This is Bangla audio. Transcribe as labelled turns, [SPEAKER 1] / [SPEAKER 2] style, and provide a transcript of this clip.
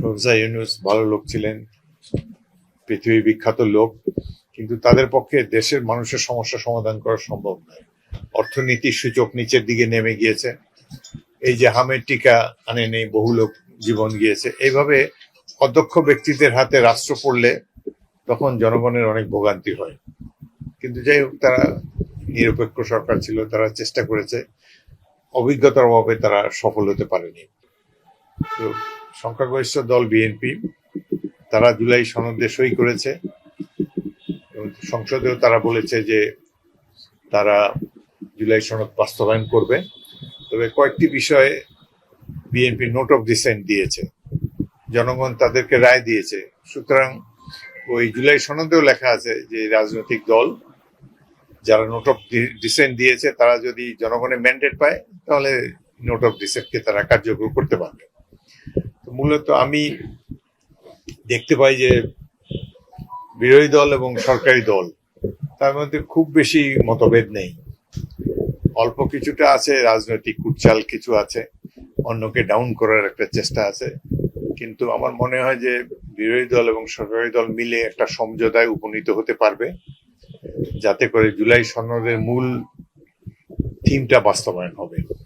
[SPEAKER 1] প্রফেসর ইউনূস ভালো লোক ছিলেন, পৃথিবী বিখ্যাত লোক, কিন্তু তাদের পক্ষে দেশের মানুষের সমস্যা সমাধান করা সম্ভব নয়। অর্থনীতির সূচক নিচের দিকে নেমে গিয়েছে, এই যে হামের টিকা আনে নেই, বহু লোক জীবন গিয়েছে। এইভাবে অদক্ষ ব্যক্তিদের হাতে রাষ্ট্র পড়লে তখন জনগণের অনেক ভোগান্তি হয়। কিন্তু যাই হোক, তারা নিরপেক্ষ সরকার ছিল, তারা চেষ্টা করেছে, অভিজ্ঞতার অভাবে তারা সফল হতে পারেনি। তো সংখ্যাগরিষ্ঠ দল বিএনপি, তারা জুলাই সনদে সই করেছে এবং সংসদেও তারা বলেছে যে তারা জুলাই সনদ বাস্তবায়ন করবে। তবে কয়েকটি বিষয়ে বিএনপি নোট অফ ডিসেন্ট দিয়েছে, জনগণ তাদেরকে রায় দিয়েছে। সুতরাং ওই জুলাই সনদেও লেখা আছে যে রাজনৈতিক দল যারা নোট অফ ডিসেন্ট দিয়েছে তারা যদি জনগণের ম্যান্ডেট পায় তাহলে নোট অফ ডিসেন্টকে তারা কার্যকর করতে পারবে। তো মূলত আমি দেখতে পাই যে বিরোধী দল এবং সরকারি দল তার মধ্যে খুব বেশি মতভেদ নেই। অল্প কিছুটা আছে, রাজনৈতিক কুটচাল কিছু আছে, অন্যকে ডাউন করার একটা চেষ্টা আছে। কিন্তু আমার মনে হয় যে বিরোধী দল এবং সরকারি দল মিলে একটা সমঝোতায় উপনীত হতে পারবে, যাতে করে জুলাই সনদের মূল থিমটা বাস্তবায়ন হবে।